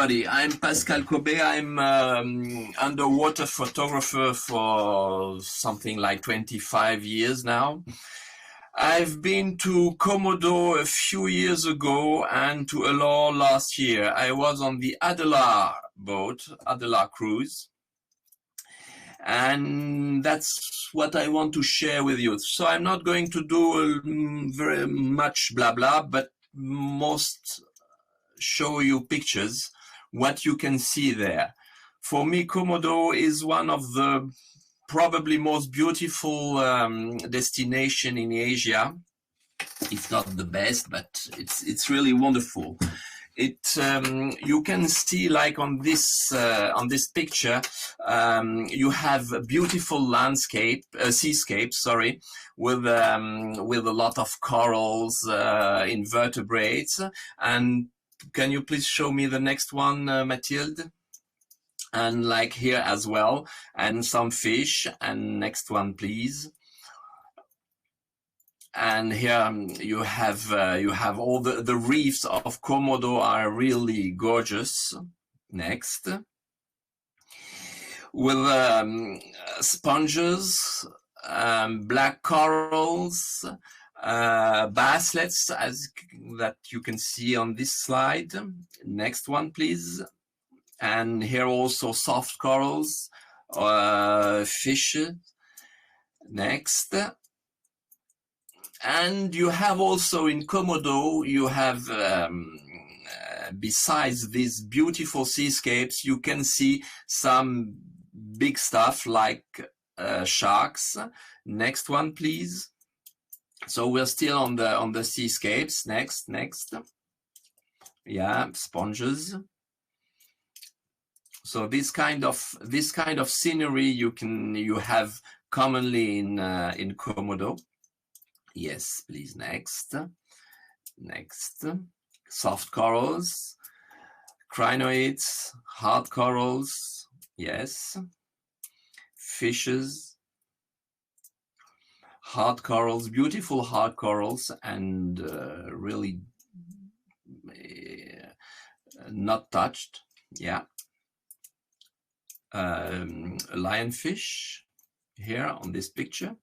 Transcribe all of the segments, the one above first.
everybody. I'm Pascal Kobeh. I'm underwater photographer for something like 25 years now. I've been to Komodo a few years ago and to Alor last year. I was on the Adelaar boat, Adelaar cruise. And that's what I want to share with you. So I'm not going to do very much blah blah, but most show you pictures, what you can see there. For me, Komodo is one of the probably most beautiful destination in Asia, if not the best, but it's really wonderful. You can see, like on this picture, you have a beautiful landscape, seascape, sorry, with a lot of corals, invertebrates. And can you please show me the next one, Mathilde? And like here as well, and some fish. And next one, please. And here you have all the reefs of Komodo are really gorgeous. Next, with sponges, black corals, basslets, as that you can see on this slide. Next one, please. And here also soft corals, fishes. Next. And you have also in Komodo, you have, besides these beautiful seascapes, you can see some big stuff like sharks. Next one, please. So we're still on the seascapes. Next. Yeah, sponges. So this kind of scenery you have commonly in Komodo. Yes, please. Next. Soft corals, crinoids, hard corals. Yes. Fishes, hard corals, beautiful hard corals, and really not touched. Yeah. Lionfish here on this picture.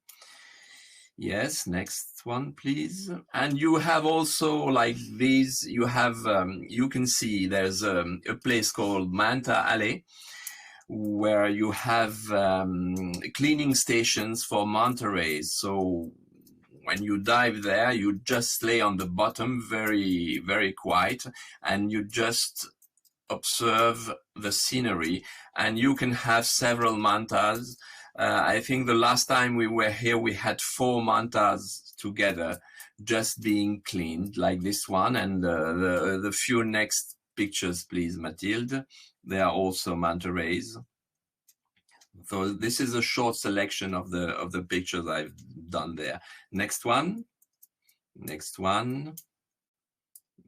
Yes, next one, please. And you have also, like these, you have, you can see there's a place called Manta Alley, where you have cleaning stations for manta rays. So when you dive there, you just lay on the bottom, very, very quiet, and you just observe the scenery, and you can have several mantas. I think the last time we were here, we had 4 mantas together, just being cleaned, like this one. And the few next pictures, please, Mathilde. They are also manta rays. So this is a short selection of the pictures I've done there. Next one.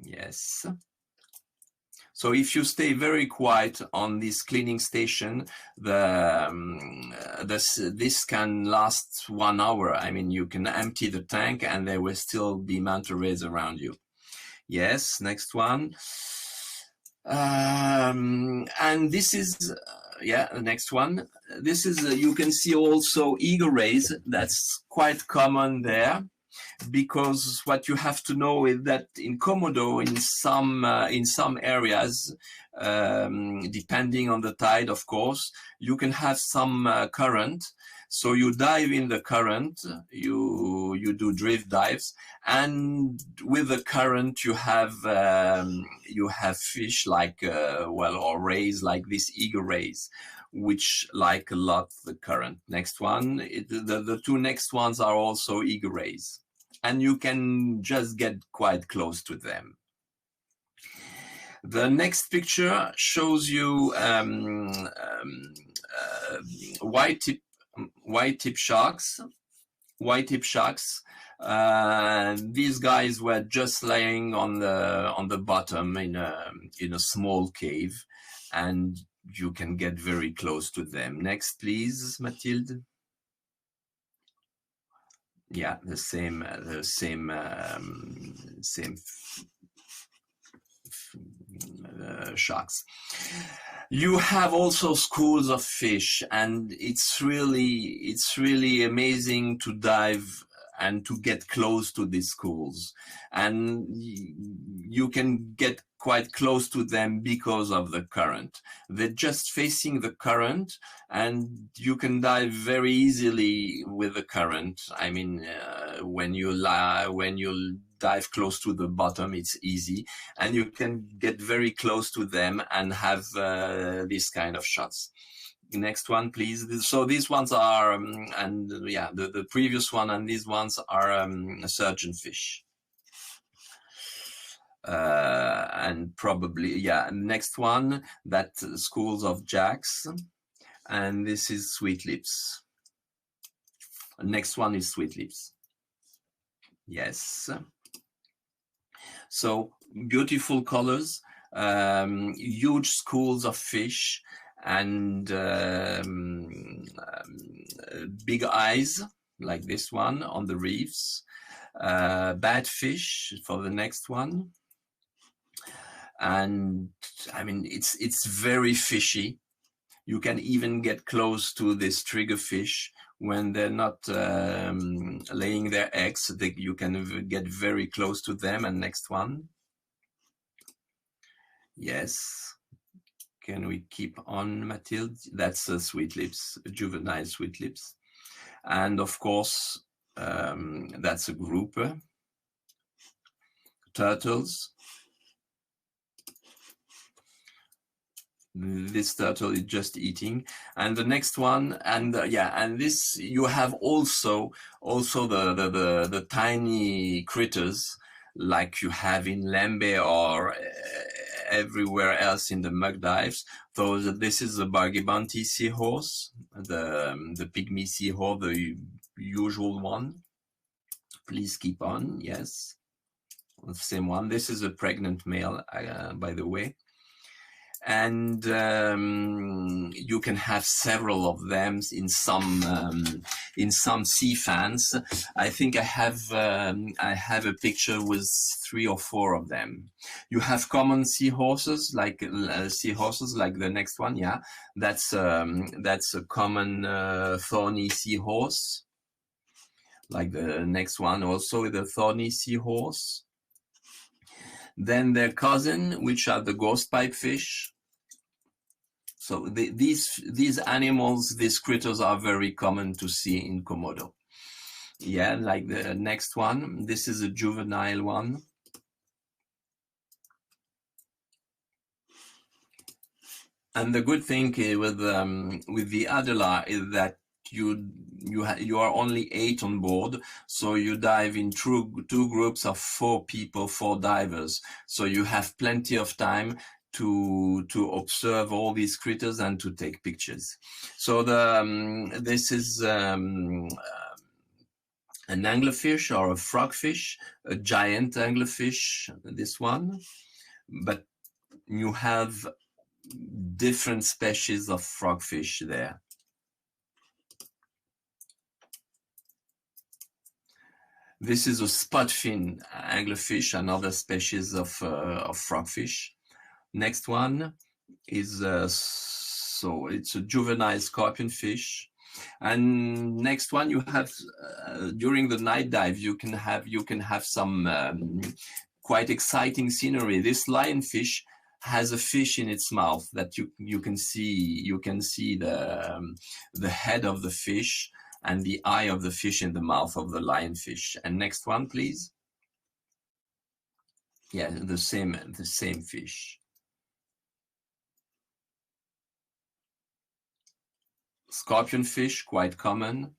Yes. So if you stay very quiet on this cleaning station, this can last 1 hour. I mean, you can empty the tank and there will still be manta rays around you. Yes, next one. And this is, yeah, the next one. This is, you can see also eagle rays. That's quite common there. Because what you have to know is that in Komodo, in some areas, depending on the tide, of course, you can have some current. So you dive in the current, you do drift dives, and with the current you have fish like or rays like this eagle rays, which like a lot the current. Next one, the 2 next ones are also eagle rays. And you can just get quite close to them. The next picture shows you white-tip sharks. These guys were just laying on the bottom in a small cave, and you can get very close to them. Next, please, Mathilde. Yeah, the same sharks. You have also schools of fish, and it's really amazing to dive and to get close to these schools, and you can get quite close to them because of the current. They're just facing the current, and you can dive very easily with the current. I mean, when you dive close to the bottom, it's easy, and you can get very close to them and have these kind of shots. Next one, please. So these ones are, and yeah, the previous one and these ones are surgeonfish. And probably, yeah, next one, that schools of jacks, and this is sweet lips. Next one is sweet lips. Yes. So beautiful colors, huge schools of fish, and big eyes like this one on the reefs. Bad fish for the next one. And I mean, it's very fishy. You can even get close to this triggerfish when they're not laying their eggs. You can get very close to them. And next one. Yes. Can we keep on, Mathilde? That's a sweet lips, a juvenile sweet lips. And of course, that's a grouper. Turtles. This turtle is just eating, and the next one, and yeah, and this you have also the tiny critters like you have in Lembe or everywhere else in the mud dives. So this is the Bargibanti seahorse, the pygmy seahorse, the usual one. Please keep on. Yes, the same one. This is a pregnant male, by the way. And you can have several of them in some sea fans. I think I have a picture with 3 or 4 of them. You have common seahorses like the next one. Yeah, that's a common thorny seahorse. Like the next one, also the thorny seahorse. Then their cousin, which are the ghost pipefish. So these animals, these critters are very common to see in Komodo. Yeah, like the next one. This is a juvenile one. And the good thing with the Adelaar is that you are only 8 on board, so you dive in two groups of 4 people, 4 divers. So you have plenty of time to observe all these critters and to take pictures. So this is an anglerfish or a frogfish, a giant anglerfish, this one. But you have different species of frogfish there. This is a spotfin anglerfish, another species of frogfish. Next one is so it's a juvenile scorpionfish. And next one you have during the night dive you can have some quite exciting scenery. This lionfish has a fish in its mouth that you can see the head of the fish and the eye of the fish in the mouth of the lionfish. And next one, please. Yeah, the same fish. Scorpionfish, quite common.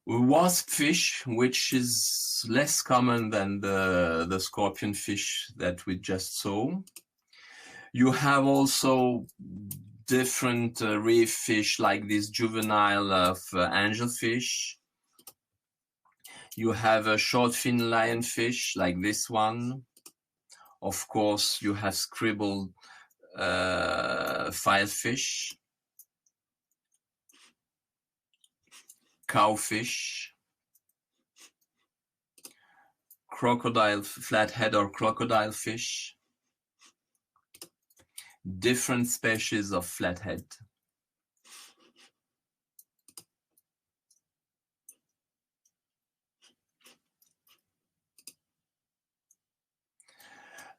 Waspfish, which is less common than the scorpionfish that we just saw. You have also different reef fish like this juvenile of angelfish. You have a short fin lionfish like this one. Of course, you have scribbled filefish, cowfish, crocodile, flathead or crocodile fish. Different species of flathead.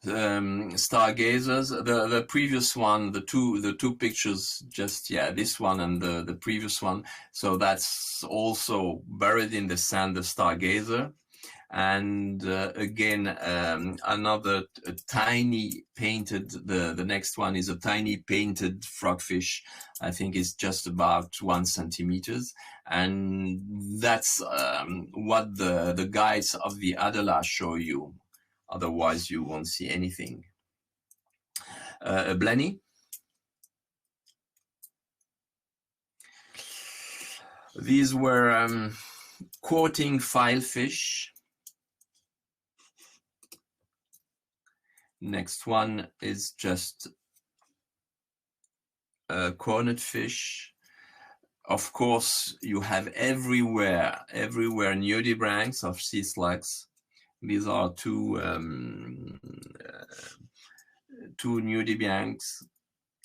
Stargazers. The previous one, the two pictures, just this one and the previous one. So that's also buried in the sand, the stargazer. And again, another tiny painted. The next one is a tiny painted frogfish. I think it's just about 1 centimeter, and that's what the guides of the Adelaar show you. Otherwise, you won't see anything. A blenny. These were courting filefish. Next one is just a cornet fish. Of course, you have everywhere nudibranchs of sea slugs. These are two nudibranchs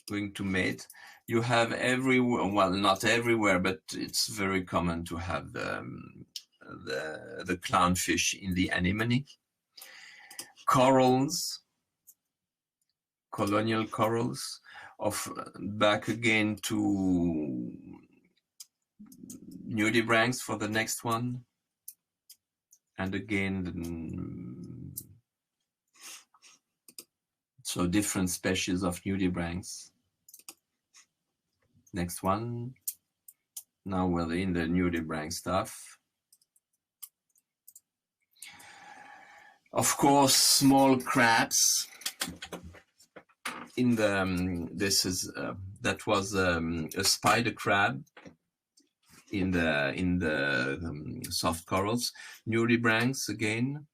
going to mate. You have everywhere, well, not everywhere, but it's very common to have the clownfish in the anemone. Corals, colonial corals, back again to nudibranchs for the next one. And again, so different species of nudibranchs. Next one. Now we're in the nudibranch stuff. Of course, small crabs. In the that was a spider crab in the soft corals. Nudibranchs again.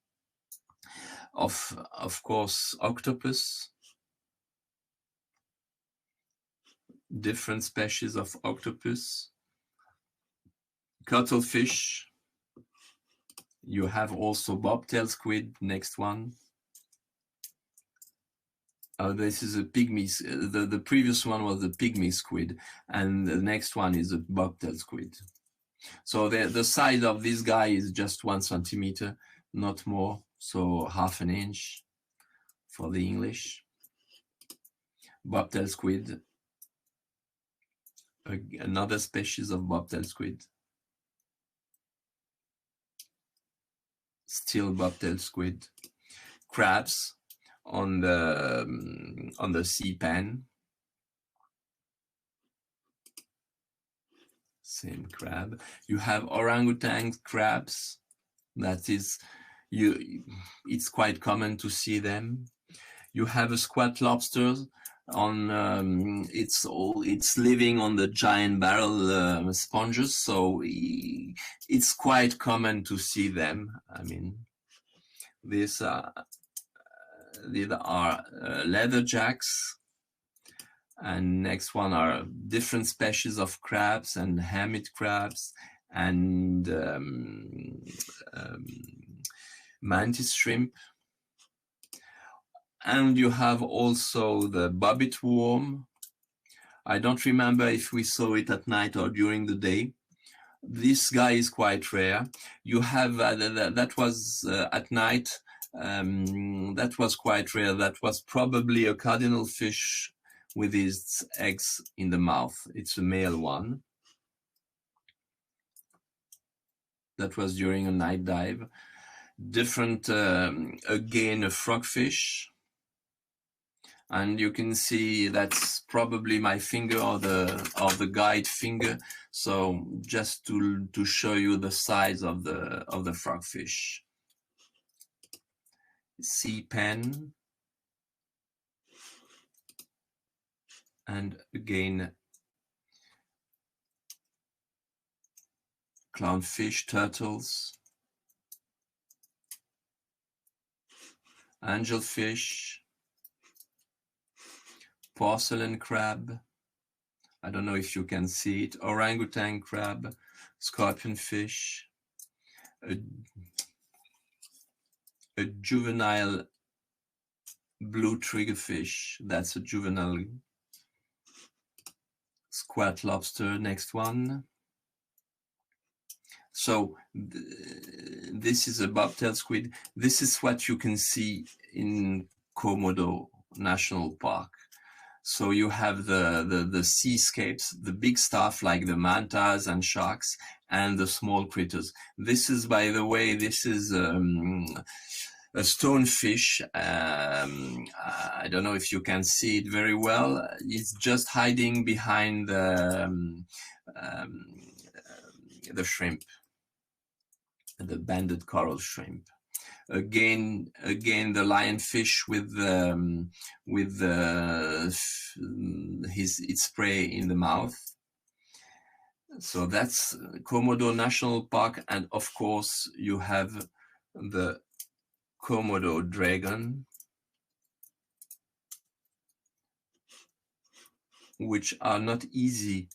Of course, octopus. Different species of octopus. Cuttlefish. You have also bobtail squid. Next one. This is a pygmy. The previous one was the pygmy squid, and the next one is a bobtail squid. So the size of this guy is just 1 centimeter, not more. So ½ an inch for the English. Bobtail squid. Another species of bobtail squid. Still bobtail squid. Crabs on the sea pan. Same crab. You have orangutan crabs. That is, it's quite common to see them. You have a squat lobster. It's living on the giant barrel sponges, so it's quite common to see them. I mean, these are leatherjacks, and next one are different species of crabs and hermit crabs and mantis shrimp. And you have also the bobbit worm. I don't remember if we saw it at night or during the day. This guy is quite rare. You have that was at night. That was quite rare. That was probably a cardinal fish with his eggs in the mouth. It's a male one. That was during a night dive. Different, again, a frogfish. And you can see that's probably my finger or the guide finger. So just to show you the size of the frogfish. Sea pen. And again, clownfish, turtles, angelfish, porcelain crab. I don't know if you can see it. Orangutan crab, scorpionfish, a juvenile blue triggerfish. That's a juvenile squat lobster. Next one. So this is a bobtail squid. This is what you can see in Komodo National Park. So you have the seascapes, the big stuff like the mantas and sharks, and the small critters. This is, by the way, this is a stonefish. I don't know if you can see it very well. It's just hiding behind the shrimp, the banded coral shrimp. Again, the lionfish with its prey in the mouth. So that's Komodo National Park, and of course you have the Komodo dragon, which are not easy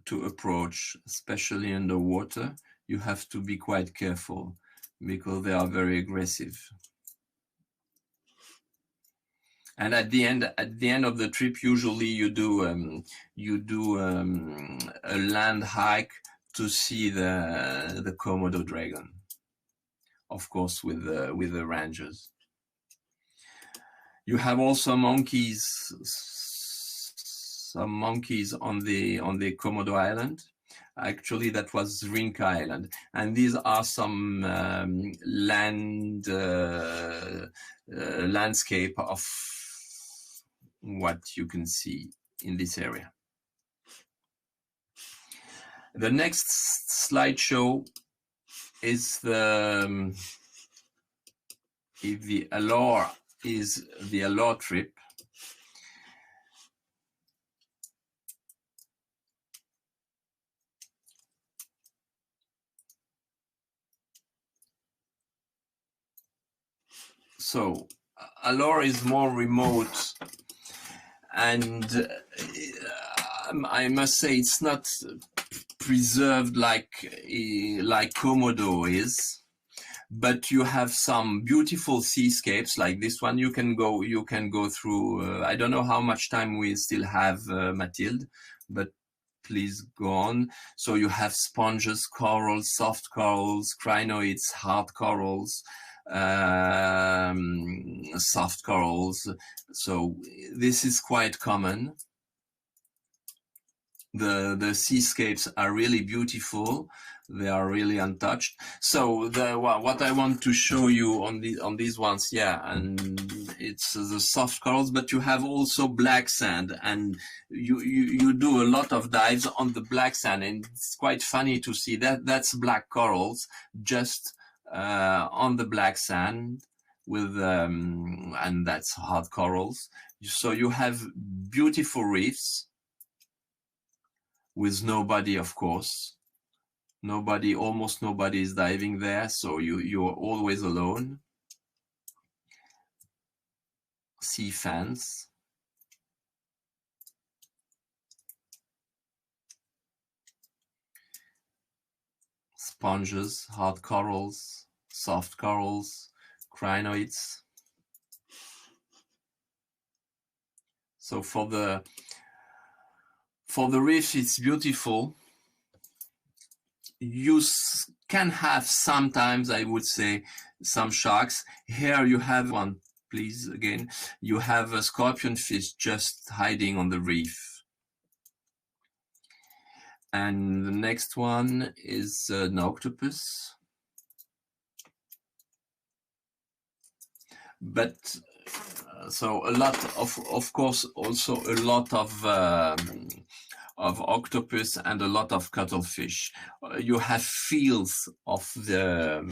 to approach, especially underwater. You have to be quite careful because they are very aggressive. And at the end of the trip, usually you do a land hike to see the Komodo dragon, of course, with the rangers. You have also some monkeys on the Komodo Island. Actually, that was Rinka Island, and these are some landscape of what you can see in this area. The next slideshow is the Alor trip. So Alor is more remote, and I must say it's not preserved like Komodo is, but you have some beautiful seascapes like this one. You can go through. I don't know how much time we still have, Mathilde, but please go on. So you have sponges, corals, soft corals, crinoids, hard corals, soft corals. So this is quite common. The seascapes are really beautiful. They are really untouched. So what I want to show you on these ones, yeah, and it's the soft corals, but you have also black sand, and you do a lot of dives on the black sand, and it's quite funny to see that's black corals just on the black sand with and that's hard corals. So you have beautiful reefs with nobody, of course. Almost nobody is diving there, so you're always alone. Sea fans. Sponges, hard corals, soft corals, crinoids. So for the reef, it's beautiful. You can have sometimes, I would say, some sharks. Here you have one, please, again. You have a scorpion fish just hiding on the reef. And the next one is an octopus. But so a lot of course, also a lot of octopus and a lot of cuttlefish. You have fields of the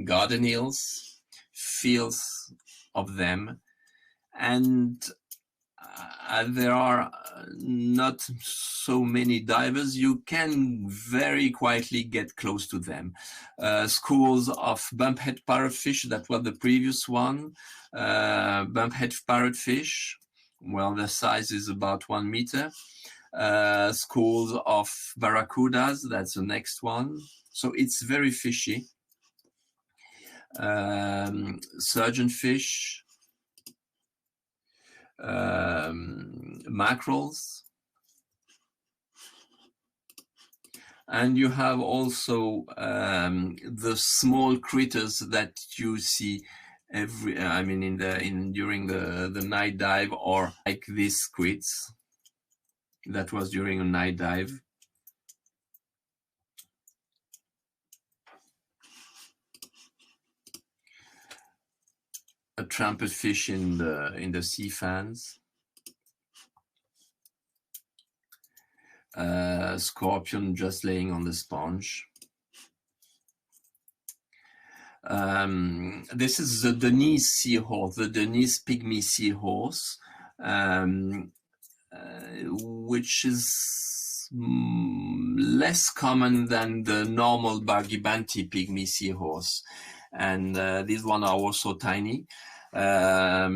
garden eels, fields of them, and there are not so many divers. You can very quietly get close to them. Schools of bumphead parrotfish, that was the previous one. Bumphead parrotfish, well, the size is about 1 meter. Schools of barracudas, that's the next one. So it's very fishy. surgeonfish, mackerels, and you have also the small critters that you see during the night dive, or like these squids. That was during a night dive. A trumpet fish in the sea fans. Scorpion just laying on the sponge. This is the Denise seahorse, the Denise pygmy seahorse, which is less common than the normal Bargibanti pygmy seahorse. And these ones are also tiny. The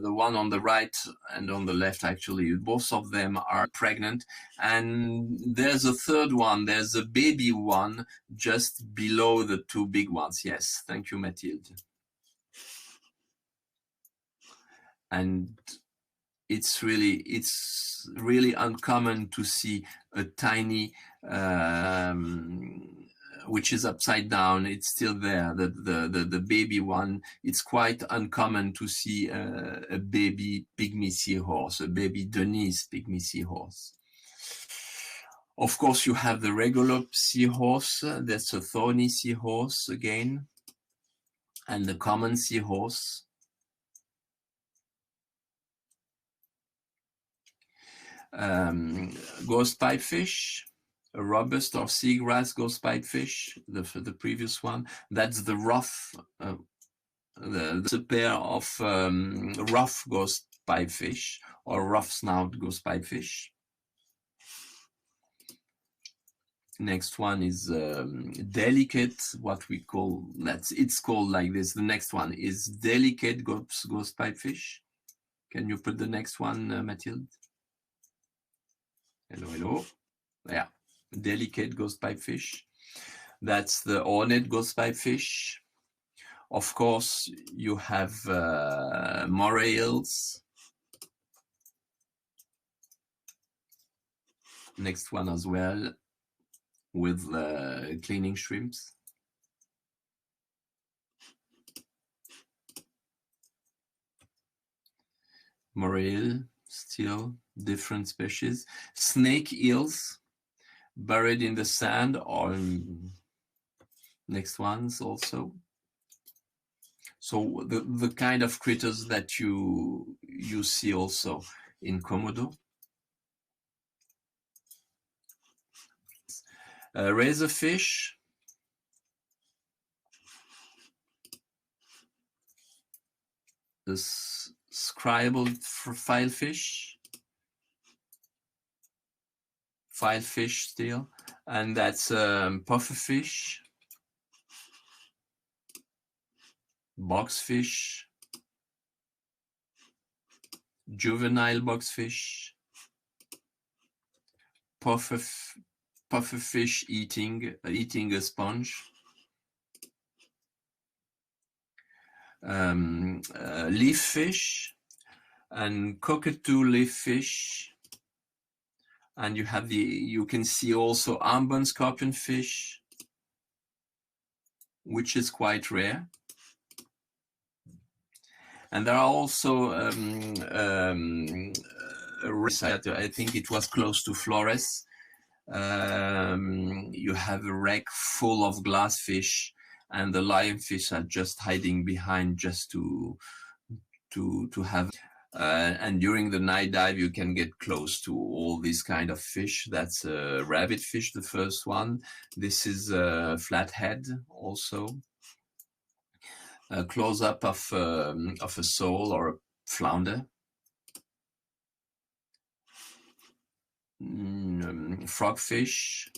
one on the right and on the left, actually, both of them are pregnant. And there's a third one, there's a baby one just below the two big ones. Yes, thank you, Mathilde. And it's really uncommon to see a tiny which is upside down. It's still there, the baby one. It's quite uncommon to see a baby pygmy seahorse, a baby Denise pygmy seahorse. Of course, you have the regular seahorse. That's a thorny seahorse again, and the common seahorse. Ghost pipefish, a robust or seagrass ghost pipefish, the previous one. That's the rough, the pair of rough ghost pipefish or rough snout ghost pipefish. Next one is delicate, what we call, it's called like this. The next one is delicate ghost pipefish. Can you put the next one, Mathilde? Hello. Yeah, delicate ghost pipefish. That's the ornate ghost pipefish. Of course, you have moray eels. Next one as well, with cleaning shrimps. Moray eel, still different species. Snake eels, buried in the sand, or next ones also. So the kind of critters that you see also in Komodo. Razorfish, the scribbled filefish still, and that's pufferfish, boxfish, juvenile boxfish, pufferfish eating a sponge, leaf fish and cockatoo leaf fish. And you can see also armbone scorpion fish, which is quite rare. And there are also I think it was close to Flores. You have a wreck full of glassfish, and the lionfish are just hiding behind just to have. And during the night dive, you can get close to all these kind of fish. That's a rabbit fish, the first one. This is a flathead also. A close-up of a sole or a flounder. Frogfish,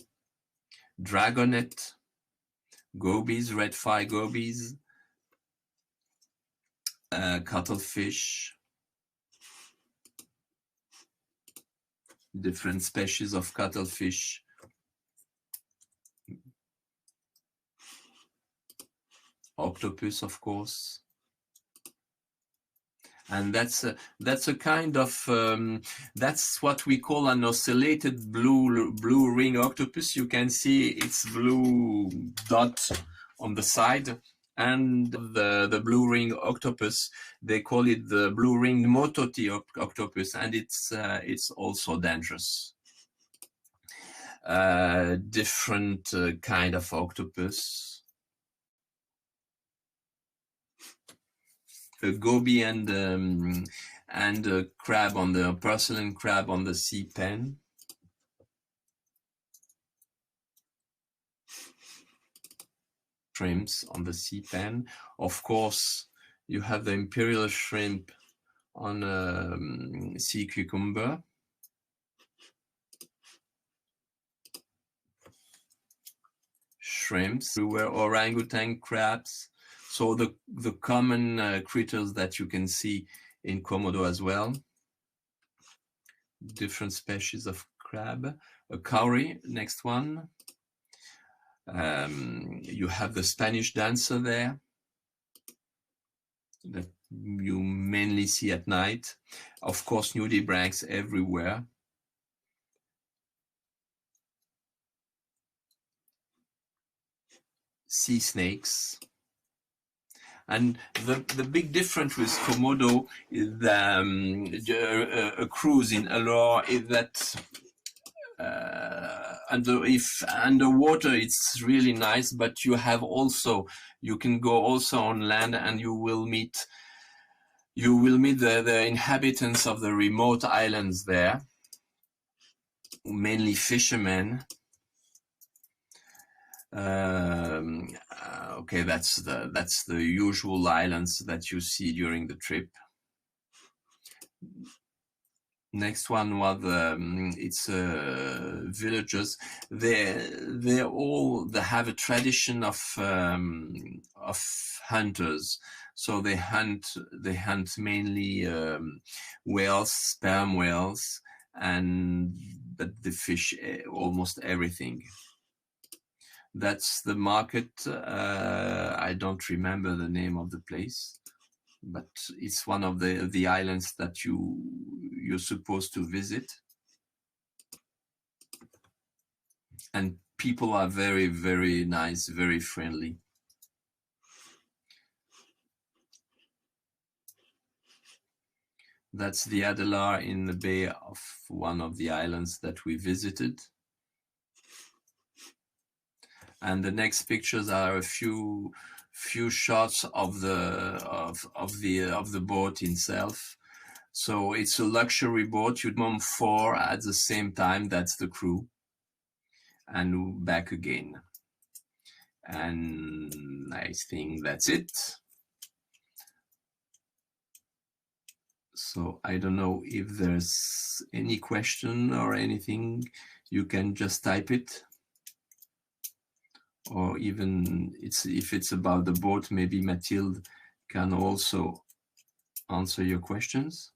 dragonet, gobies, red fire gobies, cuttlefish, different species of cuttlefish. octopus, of course. And that's a kind of that's what we call an ocellated blue ring octopus. You can see its blue dot on the side, and the blue ring octopus, they call it the blue ring mototi octopus, and it's also dangerous. Different kind of octopus. A goby and a crab on the porcelain crab on the sea pen. Shrimps on the sea pen. Of course, you have the imperial shrimp on a sea cucumber. Shrimps everywhere, orangutan crabs. So the common critters that you can see in Komodo as well. Different species of crab. A cowrie, next one. You have the Spanish dancer there that you mainly see at night. Of course, nudibranchs everywhere. Sea snakes. And the big difference with Komodo is a cruise in Alor is that underwater it's really nice, but you can go also on land, and you will meet the inhabitants of the remote islands there, mainly fishermen. Okay, that's the usual islands that you see during the trip. Next one was it's villagers. They have a tradition of hunters. So they hunt mainly whales, sperm whales, but they fish almost everything. That's the market. I don't remember the name of the place, but it's one of the islands that you're supposed to visit. And people are very, very nice, very friendly. That's the Adelaar in the bay of one of the islands that we visited. And the next pictures are a few shots of the boat itself. So it's a luxury boat. You'd mom 4 at the same time. That's the crew, and back again. And I think that's it. So I don't know if there's any question or anything. You can just type it. Or even if it's about the boat, maybe Mathilde can also answer your questions.